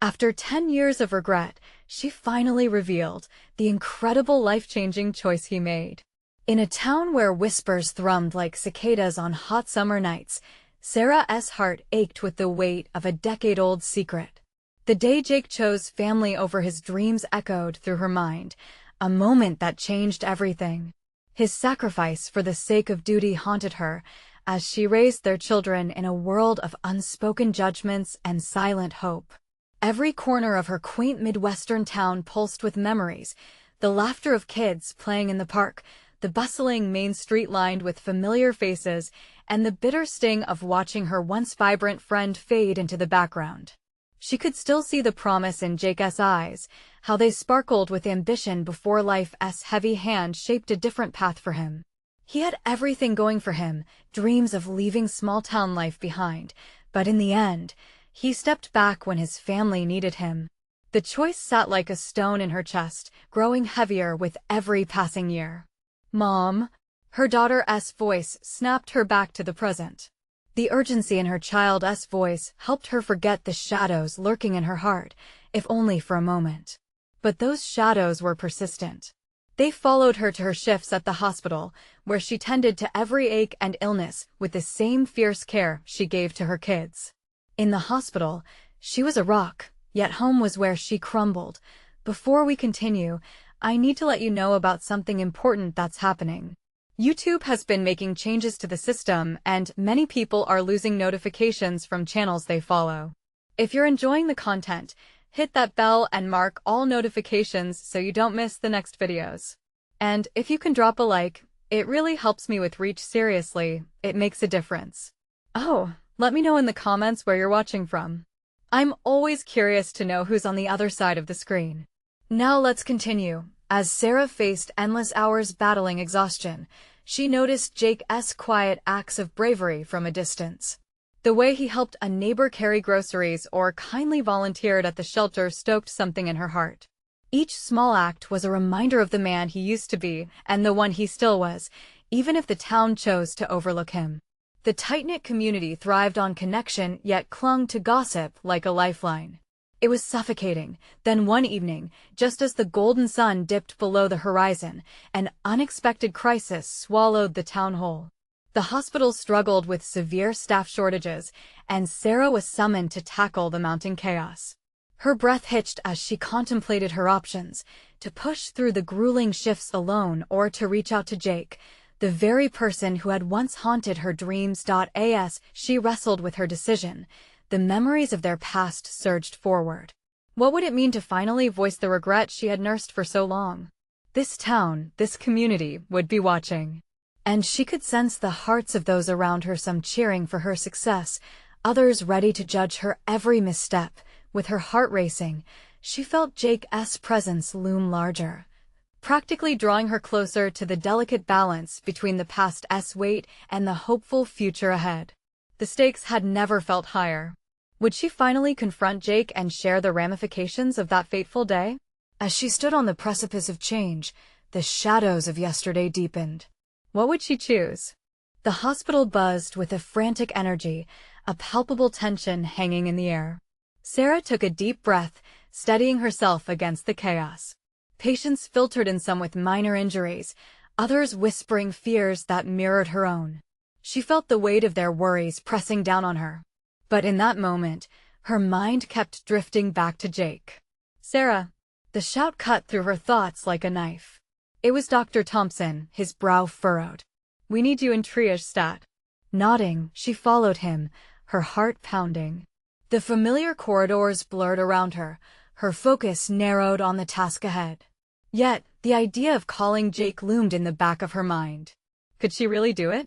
After 10 years of regret, she finally revealed the incredible life-changing choice he made. In a town where whispers thrummed like cicadas on hot summer nights, Sarah's heart ached with the weight of a decade-old secret. The day Jake chose family over his dreams echoed through her mind, a moment that changed everything. His sacrifice for the sake of duty haunted her as she raised their children in a world of unspoken judgments and silent hope. Every corner of her quaint Midwestern town pulsed with memories, the laughter of kids playing in the park, the bustling main street lined with familiar faces, and the bitter sting of watching her once vibrant friend fade into the background. She could still see the promise in Jake's eyes, how they sparkled with ambition before life's heavy hand shaped a different path for him. He had everything going for him, dreams of leaving small-town life behind, but in the end, he stepped back when his family needed him. The choice sat like a stone in her chest, growing heavier with every passing year. "Mom," her daughter's voice snapped her back to the present. The urgency in her child's voice helped her forget the shadows lurking in her heart, if only for a moment. But those shadows were persistent. They followed her to her shifts at the hospital, where she tended to every ache and illness with the same fierce care she gave to her kids. In the hospital, she was a rock, yet home was where she crumbled. Before we continue, I need to let you know about something important that's happening. YouTube has been making changes to the system, and many people are losing notifications from channels they follow. If you're enjoying the content, hit that bell and mark all notifications so you don't miss the next videos. And if you can drop a like, it really helps me with reach. Seriously, it makes a difference. Oh, let me know in the comments where you're watching from. I'm always curious to know who's on the other side of the screen. Now let's continue. As Sarah faced endless hours battling exhaustion, she noticed Jake's quiet acts of bravery from a distance. The way he helped a neighbor carry groceries or kindly volunteered at the shelter stoked something in her heart. Each small act was a reminder of the man he used to be and the one he still was, even if the town chose to overlook him. The tight-knit community thrived on connection yet clung to gossip like a lifeline. It was suffocating. Then one evening, just as the golden sun dipped below the horizon, an unexpected crisis swallowed the town whole. The hospital struggled with severe staff shortages, and Sarah was summoned to tackle the mounting chaos. Her breath hitched as she contemplated her options, to push through the grueling shifts alone or to reach out to Jake, the very person who had once haunted her dreams. As she wrestled with her decision, the memories of their past surged forward. What would it mean to finally voice the regret she had nursed for so long? This town, this community, would be watching. And she could sense the hearts of those around her, some cheering for her success, others ready to judge her every misstep. With her heart racing, she felt Jake's presence loom larger, practically drawing her closer to the delicate balance between the past's weight and the hopeful future ahead. The stakes had never felt higher. Would she finally confront Jake and share the ramifications of that fateful day? As she stood on the precipice of change, the shadows of yesterday deepened. What would she choose? The hospital buzzed with a frantic energy, a palpable tension hanging in the air. Sarah took a deep breath, steadying herself against the chaos. Patients filtered in, some with minor injuries, others whispering fears that mirrored her own. She felt the weight of their worries pressing down on her. But in that moment, her mind kept drifting back to Jake. "Sarah!" The shout cut through her thoughts like a knife. It was Dr. Thompson, his brow furrowed. "We need you in triage stat." Nodding, she followed him, her heart pounding. The familiar corridors blurred around her, her focus narrowed on the task ahead. Yet, the idea of calling Jake loomed in the back of her mind. Could she really do it?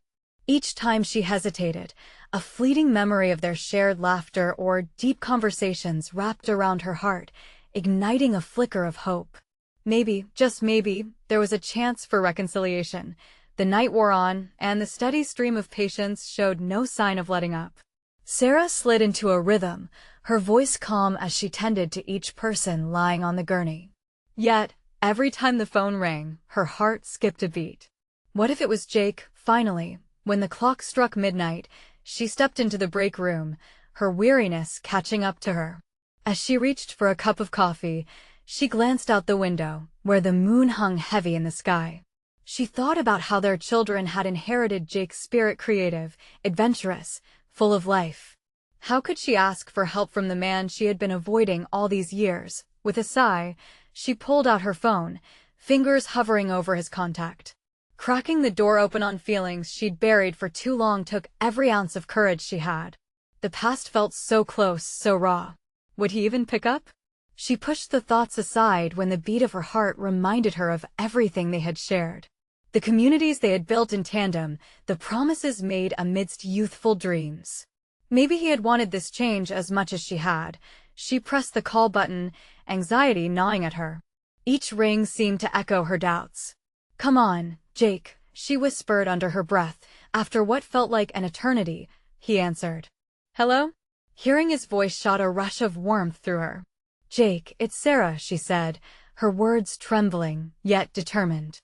Each time she hesitated, a fleeting memory of their shared laughter or deep conversations wrapped around her heart, igniting a flicker of hope. Maybe, just maybe, there was a chance for reconciliation. The night wore on, and the steady stream of patients showed no sign of letting up. Sarah slid into a rhythm, her voice calm as she tended to each person lying on the gurney. Yet, every time the phone rang, her heart skipped a beat. What if it was Jake, finally? When the clock struck midnight, she stepped into the break room, her weariness catching up to her. As she reached for a cup of coffee, she glanced out the window, where the moon hung heavy in the sky. She thought about how their children had inherited Jake's spirit, creative, adventurous, full of life. How could she ask for help from the man she had been avoiding all these years? With a sigh, she pulled out her phone, fingers hovering over his contact. Cracking the door open on feelings she'd buried for too long took every ounce of courage she had. The past felt so close, so raw. Would he even pick up? She pushed the thoughts aside when the beat of her heart reminded her of everything they had shared. The communities they had built in tandem, the promises made amidst youthful dreams. Maybe he had wanted this change as much as she had. She pressed the call button, anxiety gnawing at her. Each ring seemed to echo her doubts. "Come on, Jake," she whispered under her breath. After what felt like an eternity, he answered. "Hello?" Hearing his voice shot a rush of warmth through her. "Jake, it's Sarah," she said, her words trembling, yet determined.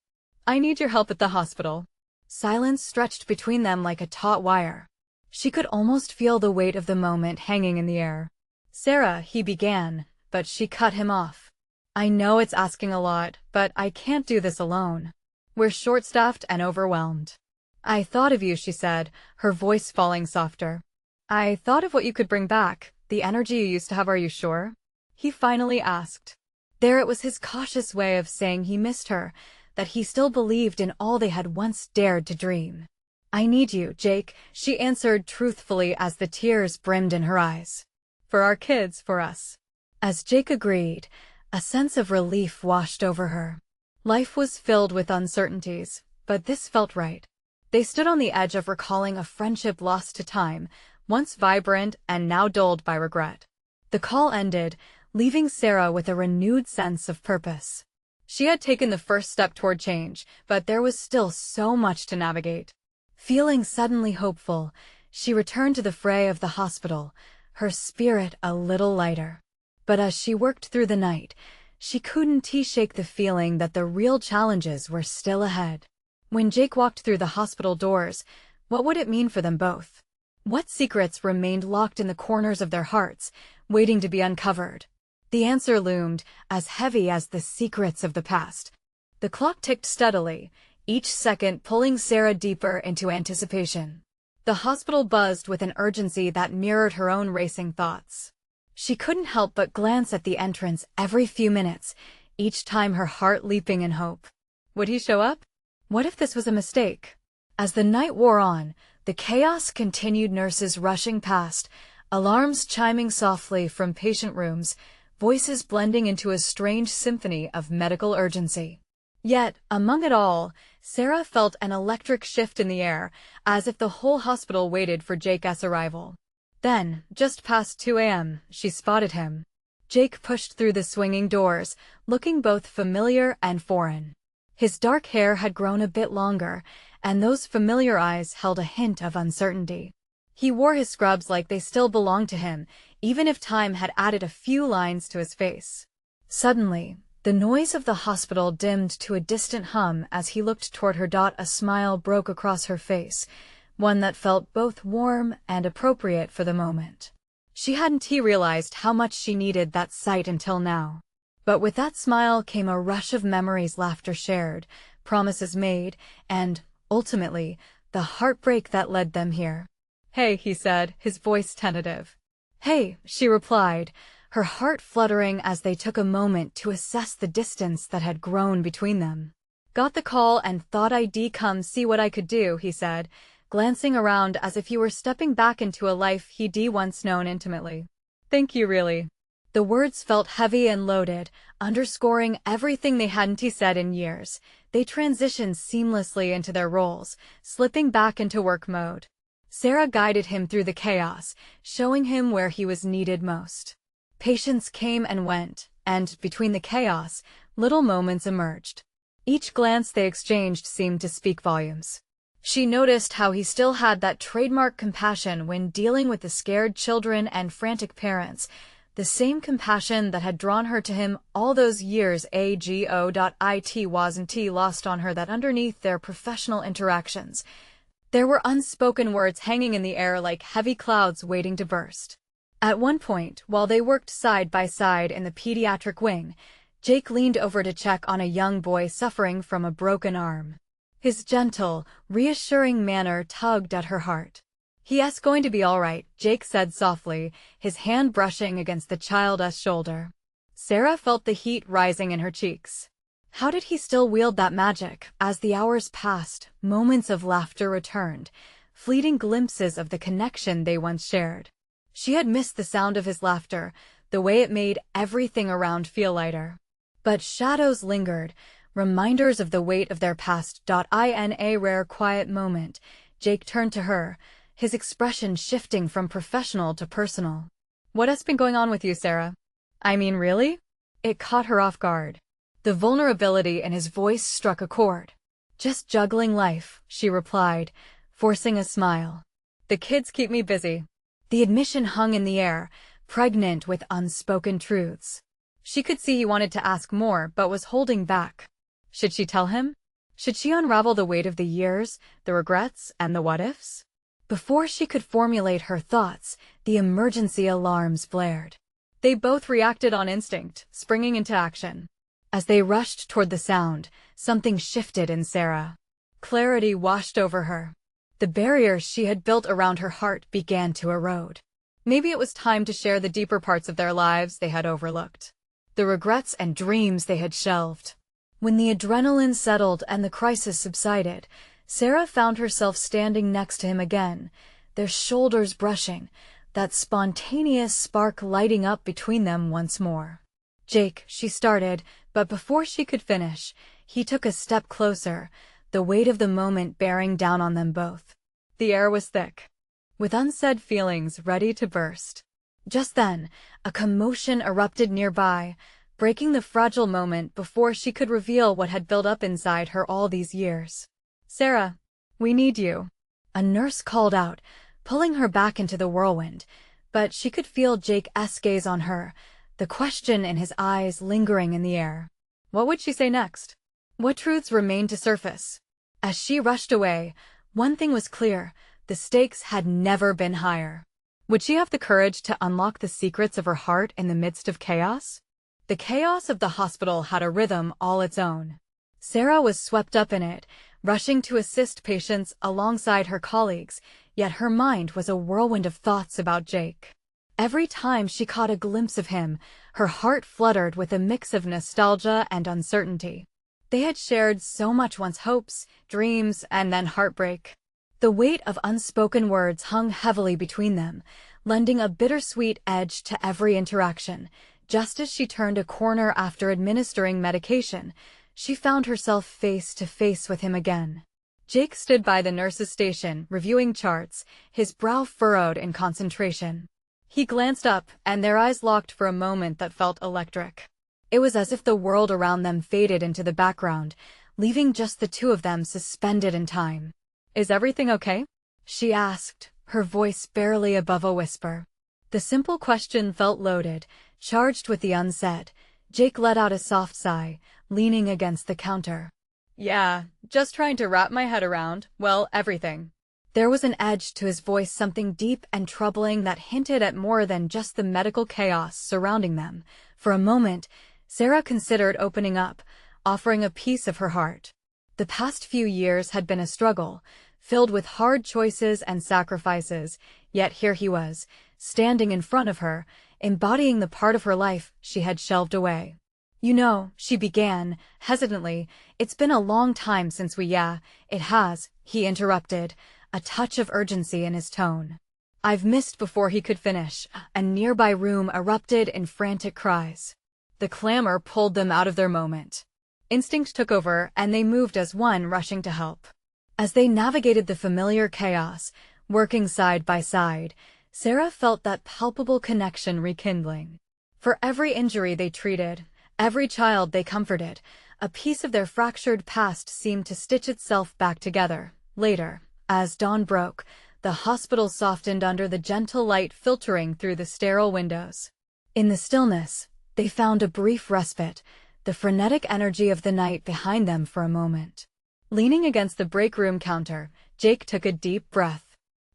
"I need your help at the hospital." Silence stretched between them like a taut wire. She could almost feel the weight of the moment hanging in the air. "Sarah," he began, but she cut him off. "I know it's asking a lot, but I can't do this alone. We're short-staffed and overwhelmed." "I thought of you," she said, her voice falling softer. "I thought of what you could bring back, the energy you used to have. Are you sure?" He finally asked. There it was, his cautious way of saying he missed her, that he still believed in all they had once dared to dream. "I need you, Jake," she answered truthfully as the tears brimmed in her eyes. "For our kids, for us." As Jake agreed, a sense of relief washed over her. Life was filled with uncertainties, but this felt right. They stood on the edge of recalling a friendship lost to time, once vibrant and now dulled by regret. The call ended, leaving Sarah with a renewed sense of purpose. She had taken the first step toward change, but there was still so much to navigate. Feeling suddenly hopeful, she returned to the fray of the hospital, her spirit a little lighter. But as she worked through the night, she couldn't shake the feeling that the real challenges were still ahead. When Jake walked through the hospital doors, what would it mean for them both? What secrets remained locked in the corners of their hearts, waiting to be uncovered? The answer loomed, as heavy as the secrets of the past. The clock ticked steadily, each second pulling Sarah deeper into anticipation. The hospital buzzed with an urgency that mirrored her own racing thoughts. She couldn't help but glance at the entrance every few minutes, each time her heart leaping in hope. Would he show up? What if this was a mistake? As the night wore on, the chaos continued, nurses rushing past, alarms chiming softly from patient rooms, voices blending into a strange symphony of medical urgency. Yet, among it all, Sarah felt an electric shift in the air, as if the whole hospital waited for Jake's arrival. Then, just past 2 a.m., she spotted him. Jake pushed through the swinging doors, looking both familiar and foreign. His dark hair had grown a bit longer, and those familiar eyes held a hint of uncertainty. He wore his scrubs like they still belonged to him, even if time had added a few lines to his face. Suddenly, the noise of the hospital dimmed to a distant hum as he looked toward her. A smile broke across her face, one that felt both warm and appropriate for the moment. She hadn't realized how much she needed that sight until now. But with that smile came a rush of memories, laughter shared, promises made, and, ultimately, the heartbreak that led them here. "Hey," he said, his voice tentative. "Hey," she replied, her heart fluttering as they took a moment to assess the distance that had grown between them. "Got the call and thought I'd come see what I could do," he said, glancing around as if he were stepping back into a life he'd once known intimately. "Thank you, really." The words felt heavy and loaded, underscoring everything they hadn't said in years. They transitioned seamlessly into their roles, slipping back into work mode. Sarah guided him through the chaos, showing him where he was needed most. Patients came and went, and, between the chaos, little moments emerged. Each glance they exchanged seemed to speak volumes. She noticed how he still had that trademark compassion when dealing with the scared children and frantic parents, the same compassion that had drawn her to him all those years. It wasn't lost on her that underneath their professional interactions, there were unspoken words hanging in the air like heavy clouds waiting to burst. At one point, while they worked side by side in the pediatric wing, Jake leaned over to check on a young boy suffering from a broken arm. His gentle, reassuring manner tugged at her heart. "He's going to be all right," Jake said softly, his hand brushing against the child's shoulder. Sarah felt the heat rising in her cheeks. How did he still wield that magic? As the hours passed, moments of laughter returned, fleeting glimpses of the connection they once shared. She had missed the sound of his laughter, the way it made everything around feel lighter. But shadows lingered, reminders of the weight of their past. In a rare quiet moment, Jake turned to her, his expression shifting from professional to personal. "What has been going on with you, Sarah?" "I mean, really?" It caught her off guard. The vulnerability in his voice struck a chord. "Just juggling life," she replied, forcing a smile. "The kids keep me busy." The admission hung in the air, pregnant with unspoken truths. She could see he wanted to ask more but was holding back. Should she tell him? Should she unravel the weight of the years, the regrets, and the what-ifs? Before she could formulate her thoughts, the emergency alarms blared. They both reacted on instinct, springing into action. As they rushed toward the sound, something shifted in Sarah. Clarity washed over her. The barriers she had built around her heart began to erode. Maybe it was time to share the deeper parts of their lives they had overlooked. The regrets and dreams they had shelved. When the adrenaline settled and the crisis subsided, Sarah found herself standing next to him again, their shoulders brushing, that spontaneous spark lighting up between them once more. "Jake," she started, but before she could finish, he took a step closer, the weight of the moment bearing down on them both. The air was thick, with unsaid feelings ready to burst. Just then, a commotion erupted nearby, breaking the fragile moment before she could reveal what had built up inside her all these years. "Sarah, we need you," a nurse called out, pulling her back into the whirlwind, but she could feel Jake's gaze on her, the question in his eyes lingering in the air. What would she say next? What truths remained to surface? As she rushed away, one thing was clear: the stakes had never been higher. Would she have the courage to unlock the secrets of her heart in the midst of chaos? The chaos of the hospital had a rhythm all its own. Sarah was swept up in it, rushing to assist patients alongside her colleagues, yet her mind was a whirlwind of thoughts about Jake. Every time she caught a glimpse of him, her heart fluttered with a mix of nostalgia and uncertainty. They had shared so much once: hopes, dreams, and then heartbreak. The weight of unspoken words hung heavily between them, lending a bittersweet edge to every interaction. Just as she turned a corner after administering medication, she found herself face to face with him again. Jake stood by the nurse's station, reviewing charts, his brow furrowed in concentration. He glanced up, and their eyes locked for a moment that felt electric. It was as if the world around them faded into the background, leaving just the two of them suspended in time. "Is everything okay?" she asked, her voice barely above a whisper. The simple question felt loaded, charged with the unsaid. Jake let out a soft sigh, leaning against the counter. "Yeah, just trying to wrap my head around, well, everything." There was an edge to his voice, something deep and troubling that hinted at more than just the medical chaos surrounding them. For a moment, Sarah considered opening up, offering a piece of her heart. The past few years had been a struggle, filled with hard choices and sacrifices, yet here he was, standing in front of her, embodying the part of her life she had shelved away. "You know," she began, hesitantly, "it's been a long time since we—" "Yeah, it has," he interrupted, a touch of urgency in his tone. "I've missed." Before he could finish, a nearby room erupted in frantic cries. The clamor pulled them out of their moment. Instinct took over, and they moved as one, rushing to help. As they navigated the familiar chaos, working side by side, Sarah felt that palpable connection rekindling. For every injury they treated, every child they comforted, a piece of their fractured past seemed to stitch itself back together. Later, as dawn broke, the hospital softened under the gentle light filtering through the sterile windows. In the stillness, they found a brief respite, the frenetic energy of the night behind them for a moment. Leaning against the break room counter, Jake took a deep breath.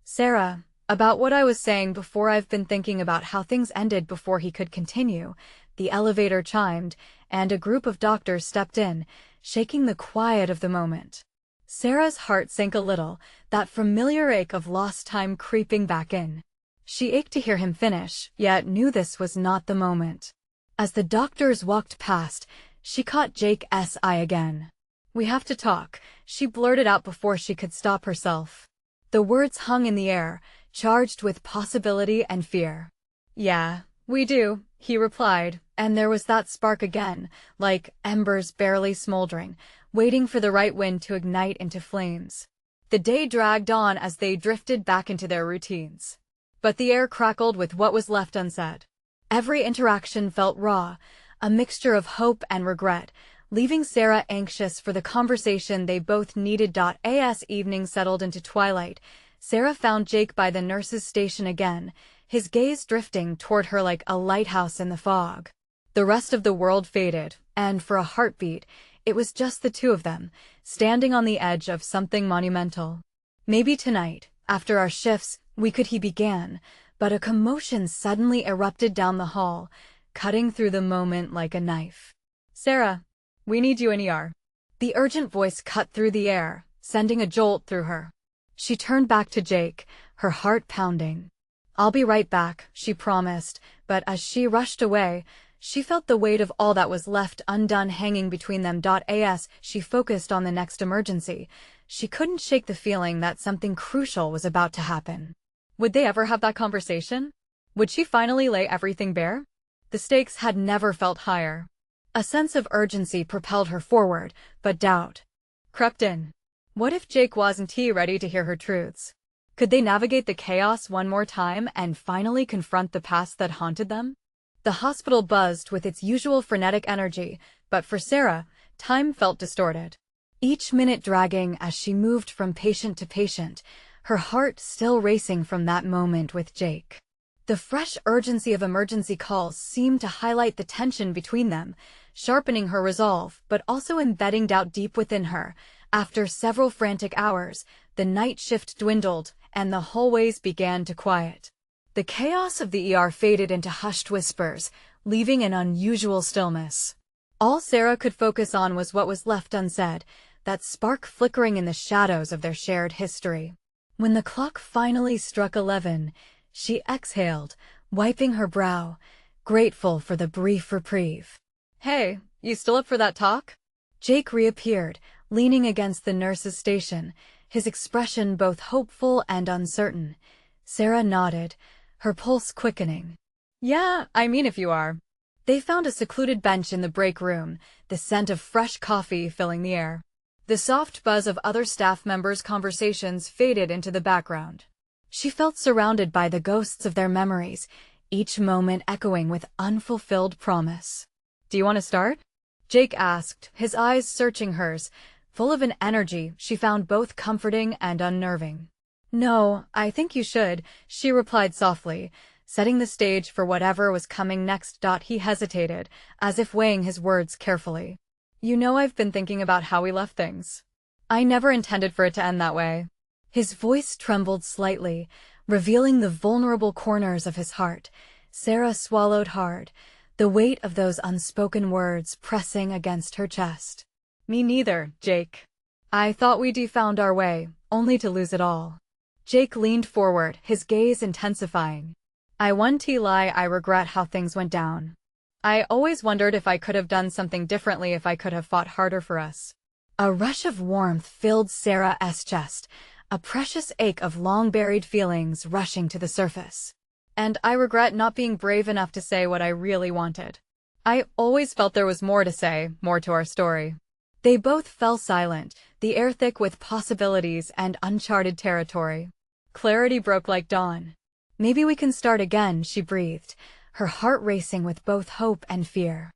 "Sarah, About what I was saying before, I've been thinking about how things ended before he could continue. The elevator chimed, and a group of doctors stepped in, shaking the quiet of the moment. Sarah's heart sank a little, that familiar ache of lost time creeping back in. She ached to hear him finish, yet knew this was not the moment. As the doctors walked past, she caught Jake's eye again. "We have to talk," she blurted out before she could stop herself. The words hung in the air, charged with possibility and fear. "Yeah, we do," he replied, and there was that spark again, like embers barely smoldering, waiting for the right wind to ignite into flames. The day dragged on as they drifted back into their routines. But the air crackled with what was left unsaid. Every interaction felt raw, a mixture of hope and regret, leaving Sarah anxious for the conversation they both needed. As evening settled into twilight, Sarah found Jake by the nurse's station again, his gaze drifting toward her like a lighthouse in the fog. The rest of the world faded, and for a heartbeat, it was just the two of them, standing on the edge of something monumental. "Maybe tonight, after our shifts, he began, but a commotion suddenly erupted down the hall, cutting through the moment like a knife. "Sarah, we need you in ER." The urgent voice cut through the air, sending a jolt through her. She turned back to Jake, her heart pounding. "I'll be right back," she promised, but as she rushed away, she felt the weight of all that was left undone hanging between them. As she focused on the next emergency, she couldn't shake the feeling that something crucial was about to happen. Would they ever have that conversation? Would she finally lay everything bare? The stakes had never felt higher. A sense of urgency propelled her forward, but doubt crept in. What if Jake wasn't ready to hear her truths? Could they navigate the chaos one more time and finally confront the past that haunted them? The hospital buzzed with its usual frenetic energy, but for Sarah, time felt distorted. Each minute dragging as she moved from patient to patient, her heart still racing from that moment with Jake. The fresh urgency of emergency calls seemed to highlight the tension between them, sharpening her resolve but also embedding doubt deep within her. After several frantic hours, the night shift dwindled and the hallways began to quiet. The chaos of the ER faded into hushed whispers, leaving an unusual stillness. All Sarah could focus on was what was left unsaid, that spark flickering in the shadows of their shared history. When the clock finally struck 11, she exhaled, wiping her brow, grateful for the brief reprieve. "Hey, you still up for that talk?" Jake reappeared, leaning against the nurse's station, his expression both hopeful and uncertain. Sarah nodded, her pulse quickening. "Yeah, I mean if you are." They found a secluded bench in the break room, the scent of fresh coffee filling the air. The soft buzz of other staff members' conversations faded into the background. She felt surrounded by the ghosts of their memories, each moment echoing with unfulfilled promise. "Do you want to start?" Jake asked, his eyes searching hers, full of an energy she found both comforting and unnerving. "No, I think you should," she replied softly, setting the stage for whatever was coming next. He hesitated, as if weighing his words carefully. "You know, I've been thinking about how we left things. I never intended for it to end that way." His voice trembled slightly, revealing the vulnerable corners of his heart. Sarah swallowed hard, the weight of those unspoken words pressing against her chest. "Me neither, Jake. I thought we'd found our way, only to lose it all." Jake leaned forward, his gaze intensifying. "I won't lie, I regret how things went down. I always wondered if I could have done something differently, if I could have fought harder for us." A rush of warmth filled Sarah's chest, a precious ache of long-buried feelings rushing to the surface. "And I regret not being brave enough to say what I really wanted. I always felt there was more to say, more to our story." They both fell silent, the air thick with possibilities and uncharted territory. Clarity broke like dawn. "Maybe we can start again," she breathed, her heart racing with both hope and fear.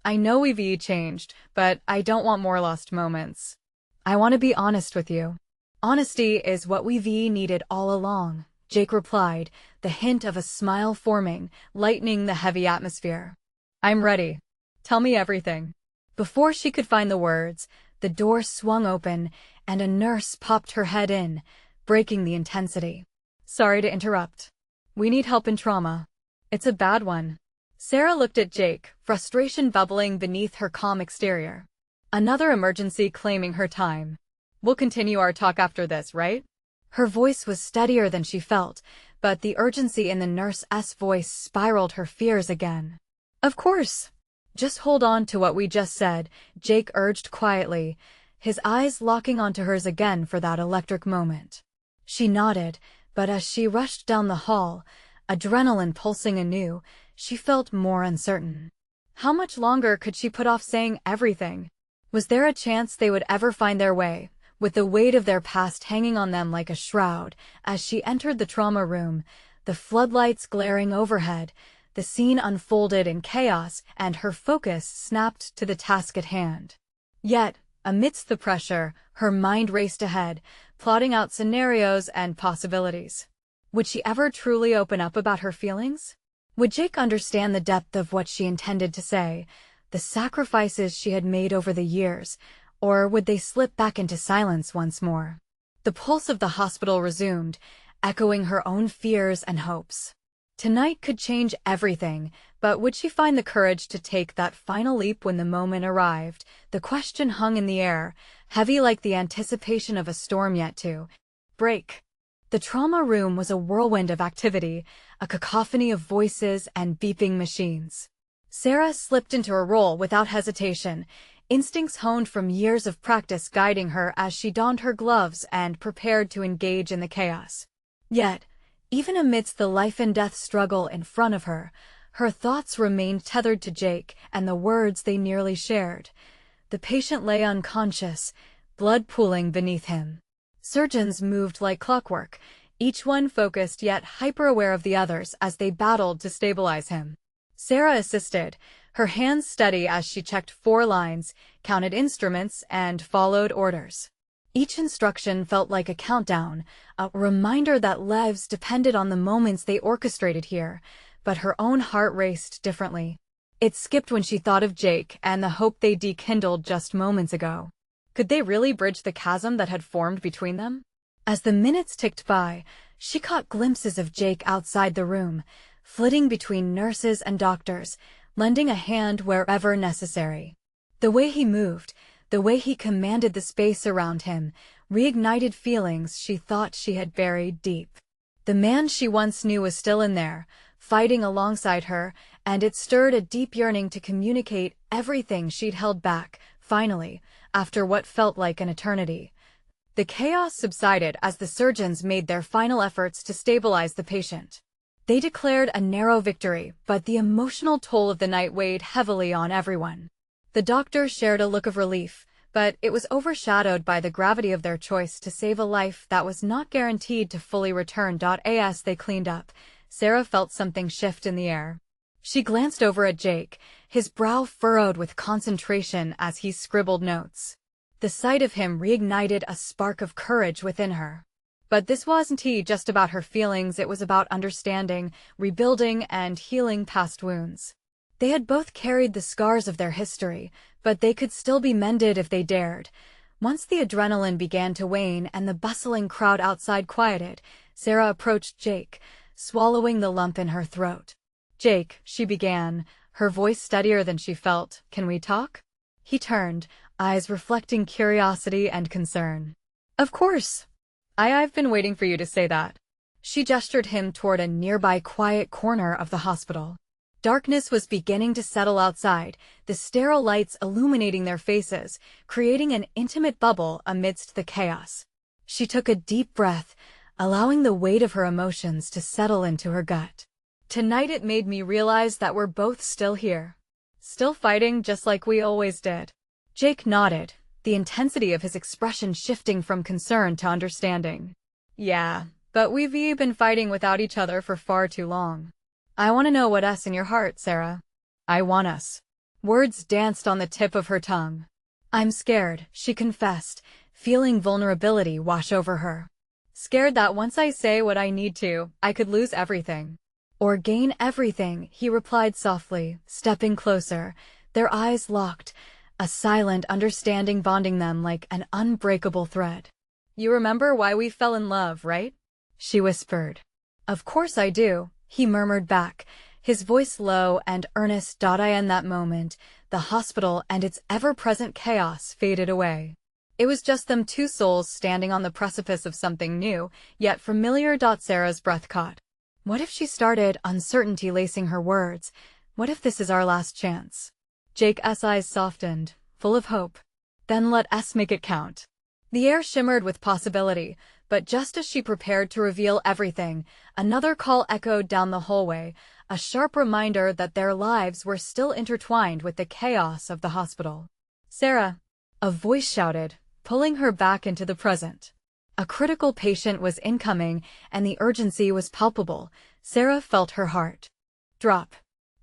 "I know we've changed, but I don't want more lost moments. I want to be honest with you." "Honesty is what we've needed all along," Jake replied, the hint of a smile forming, lightening the heavy atmosphere. "I'm ready. Tell me everything." Before she could find the words, the door swung open, and a nurse popped her head in, breaking the intensity. Sorry to interrupt. We need help in trauma. It's a bad one. Sarah looked at Jake, frustration bubbling beneath her calm exterior. Another emergency claiming her time. We'll continue our talk after this, right? Her voice was steadier than she felt, but the urgency in the nurse's voice spiraled her fears again. Of course. Just hold on to what we just said, Jake urged quietly, his eyes locking onto hers again for that electric moment. She nodded, but as she rushed down the hall, adrenaline pulsing anew, she felt more uncertain. How much longer could she put off saying everything? Was there a chance they would ever find their way, with the weight of their past hanging on them like a shroud? As she entered the trauma room, the floodlights glaring overhead, the scene unfolded in chaos and her focus snapped to the task at hand. Yet, amidst the pressure, her mind raced ahead, plotting out scenarios and possibilities. Would she ever truly open up about her feelings? Would Jake understand the depth of what she intended to say, the sacrifices she had made over the years, or would they slip back into silence once more? The pulse of the hospital resumed, echoing her own fears and hopes. Tonight could change everything, but would she find the courage to take that final leap when the moment arrived? The question hung in the air, heavy like the anticipation of a storm yet to break. The trauma room was a whirlwind of activity, a cacophony of voices and beeping machines. Sarah slipped into her role without hesitation, instincts honed from years of practice guiding her as she donned her gloves and prepared to engage in the chaos. Yet, even amidst the life-and-death struggle in front of her, her thoughts remained tethered to Jake and the words they nearly shared. The patient lay unconscious, blood pooling beneath him. Surgeons moved like clockwork, each one focused yet hyper-aware of the others as they battled to stabilize him. Sarah assisted, her hands steady as she checked 4 lines, counted instruments, and followed orders. Each instruction felt like a countdown, a reminder that lives depended on the moments they orchestrated here, but her own heart raced differently. It skipped when she thought of Jake and the hope they dekindled just moments ago. Could they really bridge the chasm that had formed between them? As the minutes ticked by, she caught glimpses of Jake outside the room, flitting between nurses and doctors, lending a hand wherever necessary. The way he moved, the way he commanded the space around him, reignited feelings she thought she had buried deep. The man she once knew was still in there, fighting alongside her, and it stirred a deep yearning to communicate everything she'd held back. Finally, after what felt like an eternity, the chaos subsided as the surgeons made their final efforts to stabilize the patient. They declared a narrow victory, but the emotional toll of the night weighed heavily on everyone. The doctor shared a look of relief, but it was overshadowed by the gravity of their choice to save a life that was not guaranteed to fully return. As they cleaned up, Sarah felt something shift in the air. She glanced over at Jake, his brow furrowed with concentration as he scribbled notes. The sight of him reignited a spark of courage within her. But this wasn't just about her feelings, it was about understanding, rebuilding, and healing past wounds. They had both carried the scars of their history, but they could still be mended if they dared. Once the adrenaline began to wane and the bustling crowd outside quieted, Sarah approached Jake, swallowing the lump in her throat. "Jake," she began, her voice steadier than she felt, "can we talk?" He turned, eyes reflecting curiosity and concern. "Of course. I've been waiting for you to say that." She gestured him toward a nearby quiet corner of the hospital. Darkness was beginning to settle outside, the sterile lights illuminating their faces, creating an intimate bubble amidst the chaos. She took a deep breath, allowing the weight of her emotions to settle into her gut. "Tonight it made me realize that we're both still here. Still fighting just like we always did." Jake nodded, the intensity of his expression shifting from concern to understanding. "Yeah, but we've been fighting without each other for far too long. I want to know what's in your heart, Sarah. I want us." Words danced on the tip of her tongue. "I'm scared," she confessed, feeling vulnerability wash over her. "Scared that once I say what I need to, I could lose everything." "Or gain everything," he replied softly, stepping closer, their eyes locked, a silent understanding bonding them like an unbreakable thread. "You remember why we fell in love, right?" she whispered. Of course I do, he murmured back, his voice low and earnest. In that moment, the hospital and its ever-present chaos faded away. It was just them, two souls standing on the precipice of something new, yet familiar. Sarah's breath caught. What if she started, uncertainty lacing her words? What if this is our last chance? Jake's eyes softened, full of hope. Then let us make it count. The air shimmered with possibility, but just as she prepared to reveal everything, another call echoed down the hallway, a sharp reminder that their lives were still intertwined with the chaos of the hospital. Sarah, a voice shouted, pulling her back into the present. A critical patient was incoming, and the urgency was palpable. Sarah felt her heart drop.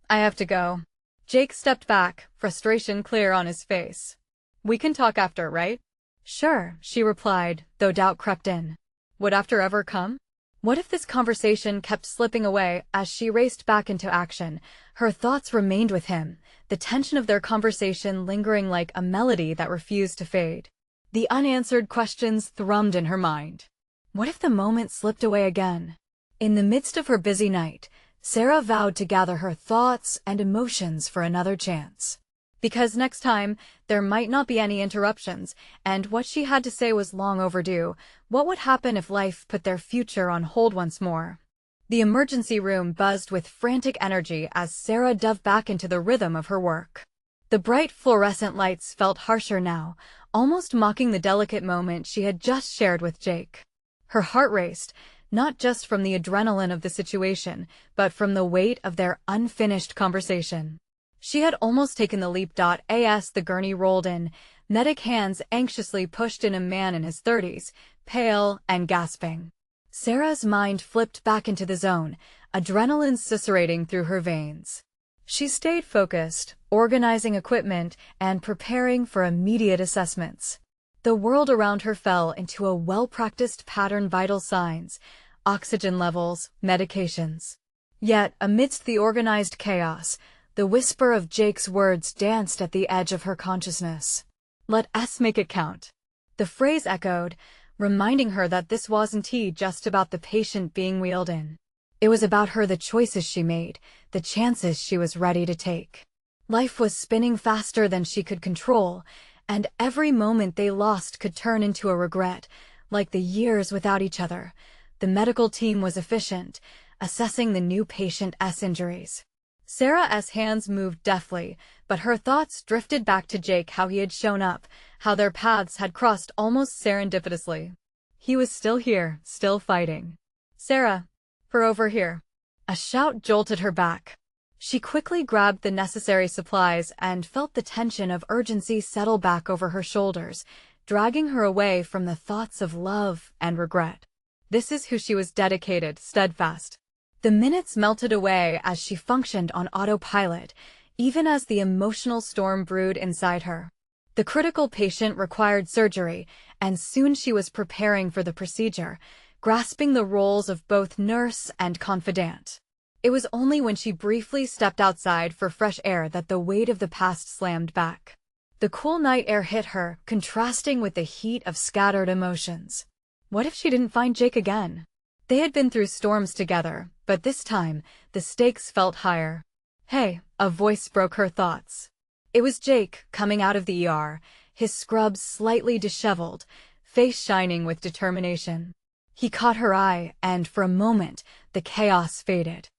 I have to go. Jake stepped back, frustration clear on his face. We can talk after, right? Sure, she replied, though doubt crept in. Would after ever come? What if this conversation kept slipping away? As she raced back into action, her thoughts remained with him, the tension of their conversation lingering like a melody that refused to fade. The unanswered questions thrummed in her mind. What if the moment slipped away again? In the midst of her busy night, Sarah vowed to gather her thoughts and emotions for another chance. Because next time, there might not be any interruptions, and what she had to say was long overdue. What would happen if life put their future on hold once more? The emergency room buzzed with frantic energy as Sarah dove back into the rhythm of her work. The bright fluorescent lights felt harsher now, almost mocking the delicate moment she had just shared with Jake. Her heart raced, not just from the adrenaline of the situation, but from the weight of their unfinished conversation. She had almost taken the leap. As the gurney rolled in, medic hands anxiously pushed in a man in his 30s, pale and gasping. Sarah's mind flipped back into the zone, adrenaline susurrating through her veins. She stayed focused, organizing equipment and preparing for immediate assessments. The world around her fell into a well-practiced pattern: vital signs, oxygen levels, medications. Yet, amidst the organized chaos, the whisper of Jake's words danced at the edge of her consciousness. Let us make it count. The phrase echoed, reminding her that this wasn't just about the patient being wheeled in. It was about her, the choices she made, the chances she was ready to take. Life was spinning faster than she could control, and every moment they lost could turn into a regret, like the years without each other. The medical team was efficient, assessing the new patient's injuries. Sarah's hands moved deftly, but her thoughts drifted back to Jake, how he had shown up, how their paths had crossed almost serendipitously. He was still here, still fighting. Sarah, for over here. A shout jolted her back. She quickly grabbed the necessary supplies and felt the tension of urgency settle back over her shoulders, dragging her away from the thoughts of love and regret. This is who she was: dedicated, steadfast. The minutes melted away as she functioned on autopilot, even as the emotional storm brewed inside her. The critical patient required surgery, and soon she was preparing for the procedure, grasping the roles of both nurse and confidant. It was only when she briefly stepped outside for fresh air that the weight of the past slammed back. The cool night air hit her, contrasting with the heat of scattered emotions. What if she didn't find Jake again? They had been through storms together, but this time, the stakes felt higher. Hey, a voice broke her thoughts. It was Jake, coming out of the ER, his scrubs slightly disheveled, face shining with determination. He caught her eye, and for a moment, the chaos faded.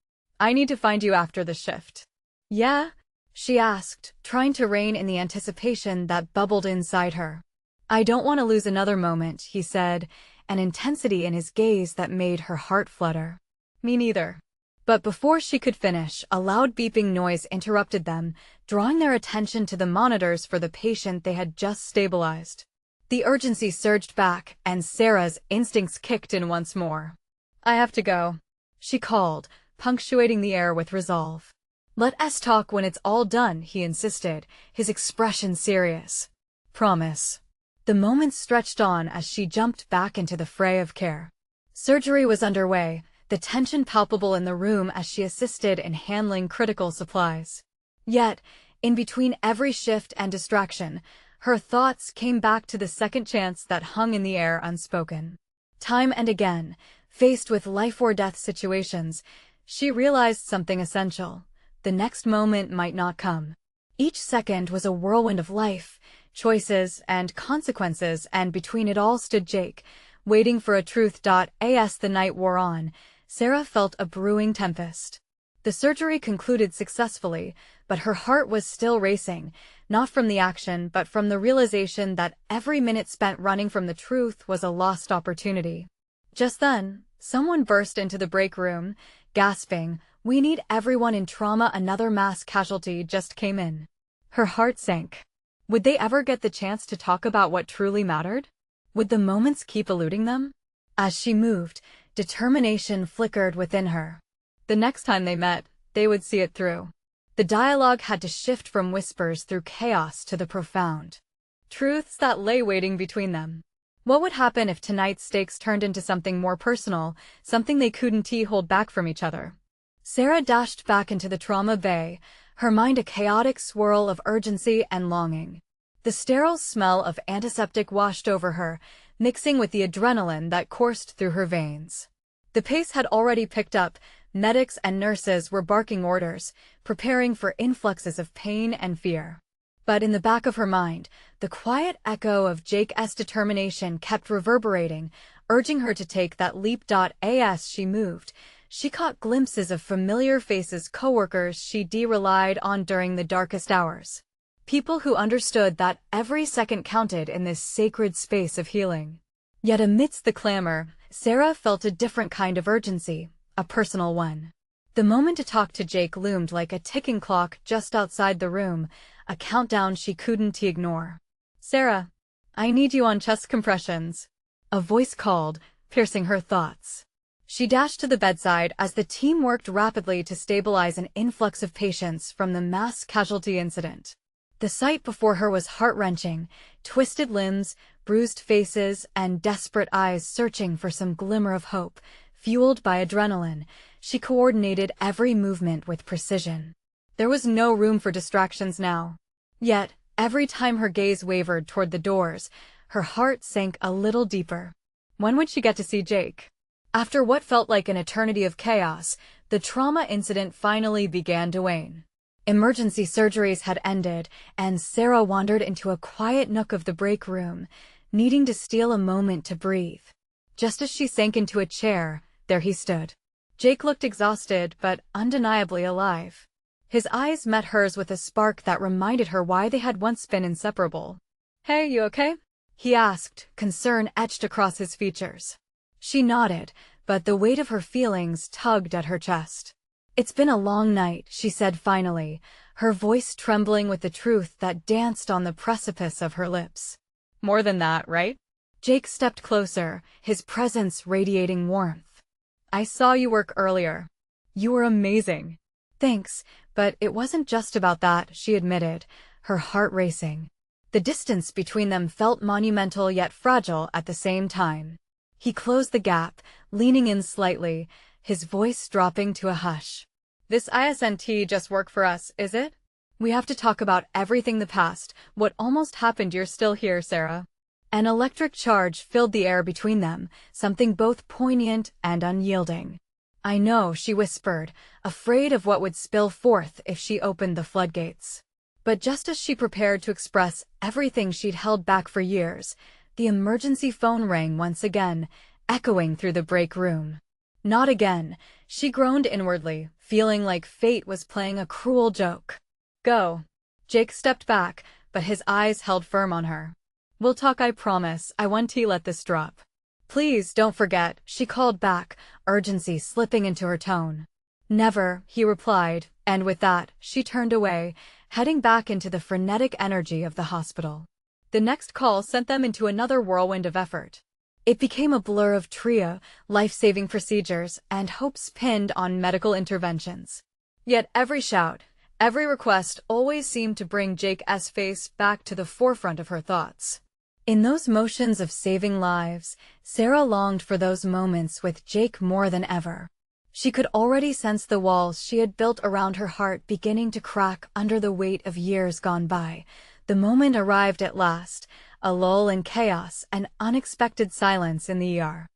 I need to find you after the shift. Yeah? She asked, trying to rein in the anticipation that bubbled inside her. I don't want to lose another moment, he said, an intensity in his gaze that made her heart flutter. Me neither. But before she could finish, a loud beeping noise interrupted them, drawing their attention to the monitors for the patient they had just stabilized. The urgency surged back, and Sarah's instincts kicked in once more. I have to go, she called, punctuating the air with resolve. Let us talk when it's all done, he insisted, his expression serious. Promise. The moments stretched on as she jumped back into the fray of care. Surgery was underway, the tension palpable in the room as she assisted in handling critical supplies. Yet, in between every shift and distraction, her thoughts came back to the second chance that hung in the air unspoken. Time and again, Faced with life-or-death situations, she realized something essential. The next moment might not come. Each second was a whirlwind of life, choices, and consequences, and between it all stood Jake, waiting for a truth. As the night wore on, Sarah felt a brewing tempest. The surgery concluded successfully, but her heart was still racing, not from the action but from the realization that every minute spent running from the truth was a lost opportunity. Just then, someone burst into the break room, gasping, "We need everyone in trauma, another mass casualty just came in." Her heart sank. Would they ever get the chance to talk about what truly mattered? Would the moments keep eluding them? As she moved, determination flickered within her. The next time they met, they would see it through. The dialogue had to shift from whispers through chaos to the profound truths that lay waiting between them. What would happen if tonight's stakes turned into something more personal, something they couldn't hold back from each other? Sarah dashed back into the trauma bay, her mind a chaotic swirl of urgency and longing. The sterile smell of antiseptic washed over her, mixing with the adrenaline that coursed through her veins. The pace had already picked up. Medics and nurses were barking orders, preparing for influxes of pain and fear. But in the back of her mind, the quiet echo of Jake's determination kept reverberating, urging her to take that leap. As she moved, she caught glimpses of familiar faces, coworkers she'd relied on during the darkest hours. People who understood that every second counted in this sacred space of healing. Yet amidst the clamor, Sarah felt a different kind of urgency, a personal one. The moment to talk to Jake loomed like a ticking clock just outside the room, a countdown she couldn't ignore. "Sarah, I need you on chest compressions," a voice called, piercing her thoughts. She dashed to the bedside as the team worked rapidly to stabilize an influx of patients from the mass casualty incident. The sight before her was heart-wrenching, twisted limbs, bruised faces, and desperate eyes searching for some glimmer of hope. Fueled by adrenaline, she coordinated every movement with precision. There was no room for distractions now. Yet, every time her gaze wavered toward the doors, her heart sank a little deeper. When would she get to see Jake? After what felt like an eternity of chaos, the trauma incident finally began to wane. Emergency surgeries had ended, and Sarah wandered into a quiet nook of the break room, needing to steal a moment to breathe. Just as she sank into a chair, there he stood. Jake looked exhausted but undeniably alive. His eyes met hers with a spark that reminded her why they had once been inseparable. "Hey, you okay?" he asked, concern etched across his features. She nodded, but the weight of her feelings tugged at her chest. "It's been a long night," she said finally, her voice trembling with the truth that danced on the precipice of her lips. "More than that, right?" Jake stepped closer, his presence radiating warmth. "I saw you work earlier. You were amazing." "Thanks, but it wasn't just about that," she admitted, her heart racing. The distance between them felt monumental yet fragile at the same time. He closed the gap, leaning in slightly, his voice dropping to a hush. "This isn't just work for us, is it? We have to talk about everything, the past, what almost happened. You're still here, Sarah." An electric charge filled the air between them, something both poignant and unyielding. "I know," she whispered, afraid of what would spill forth if she opened the floodgates. But just as she prepared to express everything she'd held back for years, the emergency phone rang once again, echoing through the break room. "Not again," she groaned inwardly, feeling like fate was playing a cruel joke. "Go." Jake stepped back, but his eyes held firm on her. "We'll talk, I promise. I won't let this drop." "Please don't forget," she called back, urgency slipping into her tone. "Never," he replied, and with that, she turned away, heading back into the frenetic energy of the hospital. The next call sent them into another whirlwind of effort. It became a blur of trio, life-saving procedures, and hopes pinned on medical interventions. Yet every shout, every request always seemed to bring Jake's face back to the forefront of her thoughts. In those motions of saving lives, Sarah longed for those moments with Jake more than ever. She could already sense the walls she had built around her heart beginning to crack under the weight of years gone by. The moment arrived at last, a lull in chaos, an unexpected silence in the ER.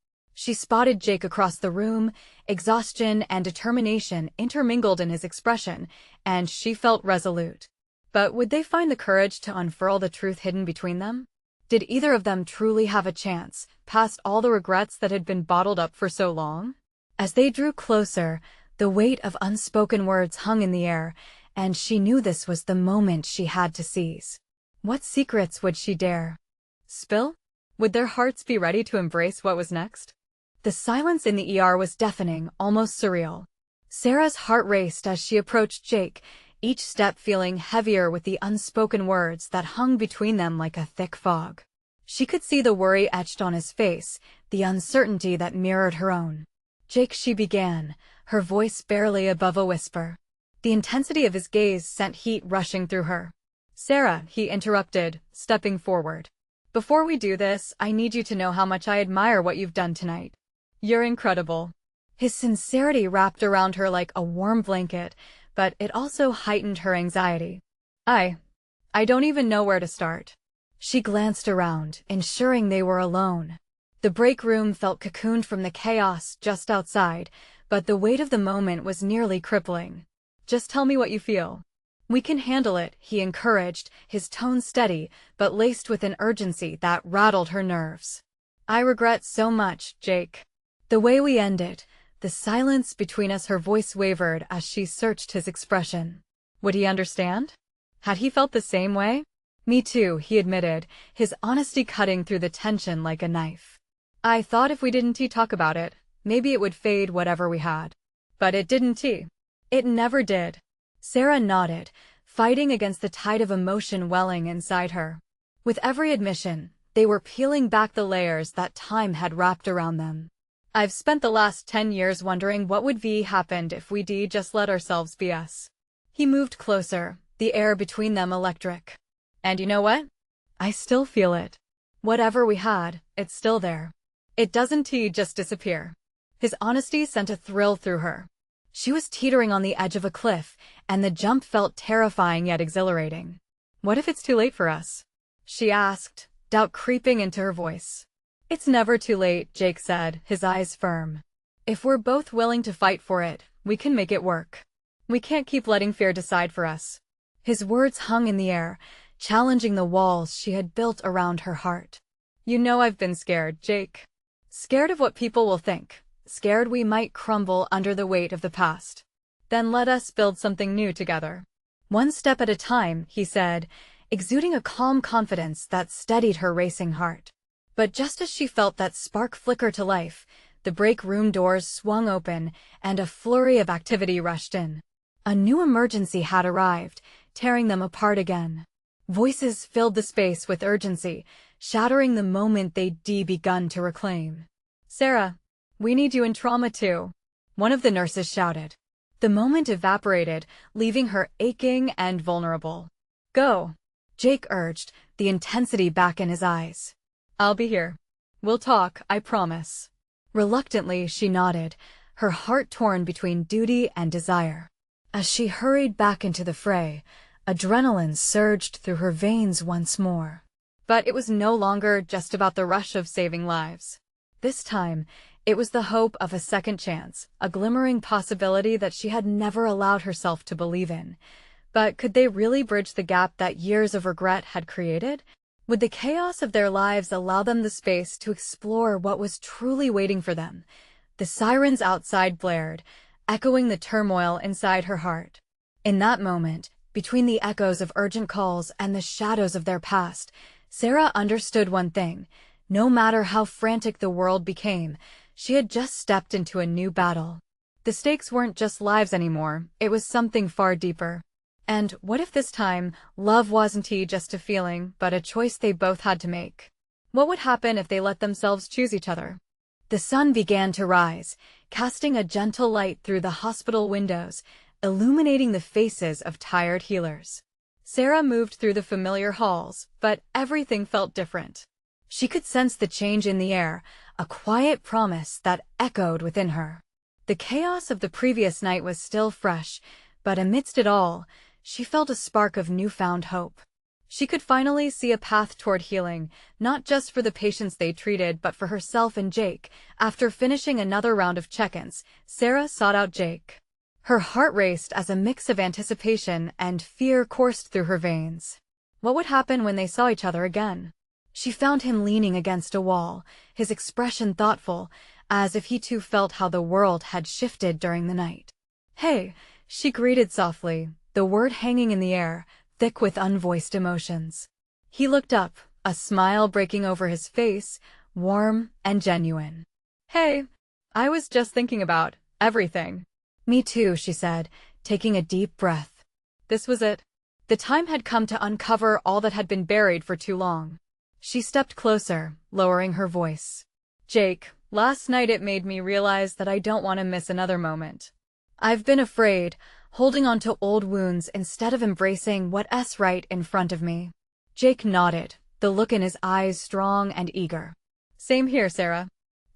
She spotted Jake across the room, exhaustion and determination intermingled in his expression, and she felt resolute. But would they find the courage to unfurl the truth hidden between them? Did either of them truly have a chance, past all the regrets that had been bottled up for so long? As they drew closer, the weight of unspoken words hung in the air, and she knew this was the moment she had to seize. What secrets would she dare spill? Would their hearts be ready to embrace what was next? The silence in the ER was deafening, almost surreal. Sarah's heart raced as she approached Jake, each step feeling heavier with the unspoken words that hung between them like a thick fog. She could see the worry etched on his face, the uncertainty that mirrored her own. "Jake," she began, her voice barely above a whisper. The intensity of his gaze sent heat rushing through her. "Sarah," he interrupted, stepping forward. "Before we do this, I need you to know how much I admire what you've done tonight. You're incredible." His sincerity wrapped around her like a warm blanket, but it also heightened her anxiety. I don't even know where to start." She glanced around, ensuring they were alone. The break room felt cocooned from the chaos just outside, but the weight of the moment was nearly crippling. "Just tell me what you feel. We can handle it," he encouraged, his tone steady, but laced with an urgency that rattled her nerves. "I regret so much, Jake. The way we ended, the silence between us." Her voice wavered as she searched his expression. Would he understand? Had he felt the same way? "Me too," he admitted, his honesty cutting through the tension like a knife. "I thought if we didn't talk about it, maybe it would fade whatever we had. But it didn't." "It never did." Sarah nodded, fighting against the tide of emotion welling inside her. With every admission, they were peeling back the layers that time had wrapped around them. "I've spent the last 10 years wondering what would be happened if we just let ourselves be us." He moved closer, the air between them electric. "And you know what? I still feel it. Whatever we had, it's still there. It doesn't just disappear." His honesty sent a thrill through her. She was teetering on the edge of a cliff, and the jump felt terrifying yet exhilarating. "What if it's too late for us?" she asked, doubt creeping into her voice. "It's never too late," Jake said, his eyes firm. "If we're both willing to fight for it, we can make it work. We can't keep letting fear decide for us." His words hung in the air, challenging the walls she had built around her heart. "You know I've been scared, Jake. Scared of what people will think. Scared we might crumble under the weight of the past. Then let us build something new together. One step at a time," he said, exuding a calm confidence that steadied her racing heart. But just as she felt that spark flicker to life, the break room doors swung open, and a flurry of activity rushed in. A new emergency had arrived, tearing them apart again. Voices filled the space with urgency, shattering the moment they'd begun to reclaim. "Sarah, we need you in trauma too," one of the nurses shouted. The moment evaporated, leaving her aching and vulnerable. "Go," Jake urged, the intensity back in his eyes. "I'll be here. We'll talk, I promise." Reluctantly, she nodded, her heart torn between duty and desire. As she hurried back into the fray, adrenaline surged through her veins once more. But it was no longer just about the rush of saving lives. This time, it was the hope of a second chance, a glimmering possibility that she had never allowed herself to believe in. But could they really bridge the gap that years of regret had created? Would the chaos of their lives allow them the space to explore what was truly waiting for them? The sirens outside blared, echoing the turmoil inside her heart. In that moment, between the echoes of urgent calls and the shadows of their past, Sarah understood one thing. No matter how frantic the world became, she had just stepped into a new battle. The stakes weren't just lives anymore, it was something far deeper. And what if this time, love wasn't just a feeling, but a choice they both had to make? What would happen if they let themselves choose each other? The sun began to rise, casting a gentle light through the hospital windows, illuminating the faces of tired healers. Sarah moved through the familiar halls, but everything felt different. She could sense the change in the air, a quiet promise that echoed within her. The chaos of the previous night was still fresh, but amidst it all, she felt a spark of newfound hope. She could finally see a path toward healing, not just for the patients they treated but for herself and Jake. After finishing another round of check-ins, Sarah sought out Jake. Her heart raced as a mix of anticipation and fear coursed through her veins. What would happen when they saw each other again? She found him leaning against a wall, his expression thoughtful, as if he too felt how the world had shifted during the night. "Hey," she greeted softly, the word hanging in the air, thick with unvoiced emotions. He looked up, a smile breaking over his face, warm and genuine. "Hey, I was just thinking about everything." "Me too," she said, taking a deep breath. This was it. The time had come to uncover all that had been buried for too long. She stepped closer, lowering her voice. "Jake, last night it made me realize that I don't want to miss another moment. I've been afraid, holding on to old wounds instead of embracing what's right in front of me." Jake nodded, the look in his eyes strong and eager. "Same here, Sarah.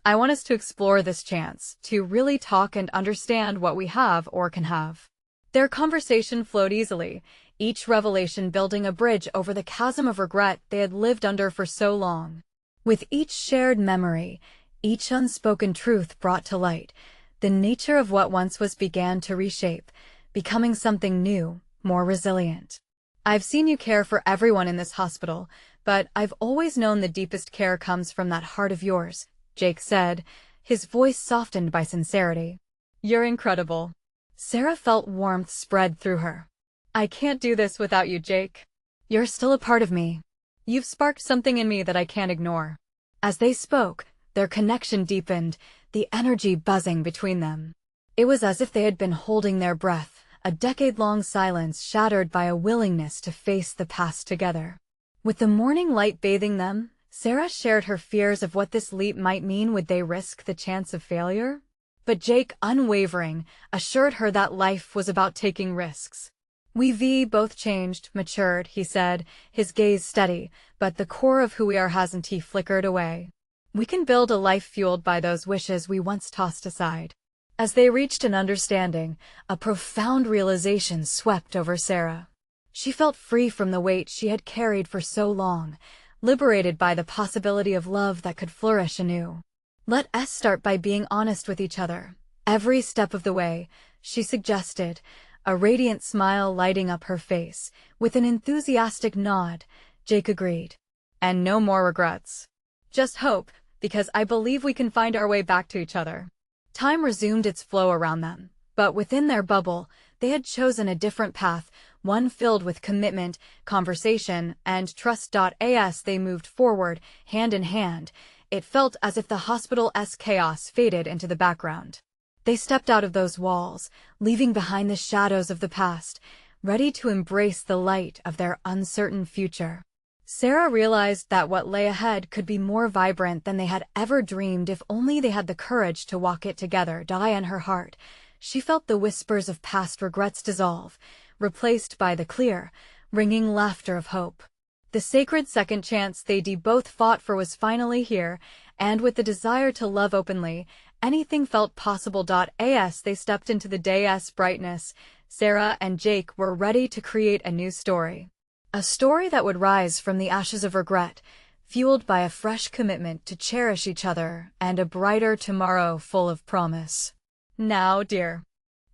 I want us to explore this chance, to really talk and understand what we have or can have." Their conversation flowed easily, each revelation building a bridge over the chasm of regret they had lived under for so long. With each shared memory, each unspoken truth brought to light, the nature of what once was began to reshape, becoming something new, more resilient. "I've seen you care for everyone in this hospital, but I've always known the deepest care comes from that heart of yours," Jake said, his voice softened by sincerity. "You're incredible." Sarah felt warmth spread through her. "I can't do this without you, Jake. You're still a part of me. You've sparked something in me that I can't ignore." As they spoke, their connection deepened, the energy buzzing between them. It was as if they had been holding their breath, a decade-long silence shattered by a willingness to face the past together. With the morning light bathing them, Sarah shared her fears of what this leap might mean. Would they risk the chance of failure? But Jake, unwavering, assured her that life was about taking risks. "We've both changed, matured," he said, his gaze steady, "but the core of who we are hasn't he flickered away. We can build a life fueled by those wishes we once tossed aside." As they reached an understanding, a profound realization swept over Sarah. She felt free from the weight she had carried for so long, liberated by the possibility of love that could flourish anew. "Let's start by being honest with each other, every step of the way," she suggested, a radiant smile lighting up her face. With an enthusiastic nod, Jake agreed. "And no more regrets. Just hope, because I believe we can find our way back to each other." Time resumed its flow around them, but within their bubble, they had chosen a different path, one filled with commitment, conversation, and trust. As they moved forward, hand in hand, it felt as if the hospital's chaos faded into the background. They stepped out of those walls, leaving behind the shadows of the past, ready to embrace the light of their uncertain future. Sarah realized that what lay ahead could be more vibrant than they had ever dreamed if only they had the courage to walk it together. In her heart, she felt the whispers of past regrets dissolve, replaced by the clear, ringing laughter of hope. The sacred second chance they both fought for was finally here, and with the desire to love openly, anything felt possible. As they stepped into the day's brightness, Sarah and Jake were ready to create a new story. A story that would rise from the ashes of regret, fueled by a fresh commitment to cherish each other and a brighter tomorrow full of promise. Now, dear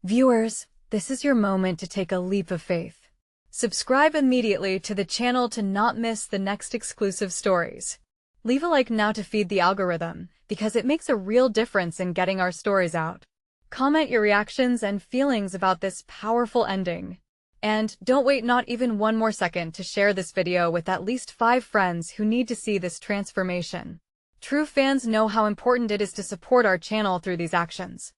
viewers, this is your moment to take a leap of faith. Subscribe immediately to the channel to not miss the next exclusive stories. Leave a like now to feed the algorithm, because it makes a real difference in getting our stories out. Comment your reactions and feelings about this powerful ending. And don't wait not even one more second to share this video with at least 5 friends who need to see this transformation. True fans know how important it is to support our channel through these actions.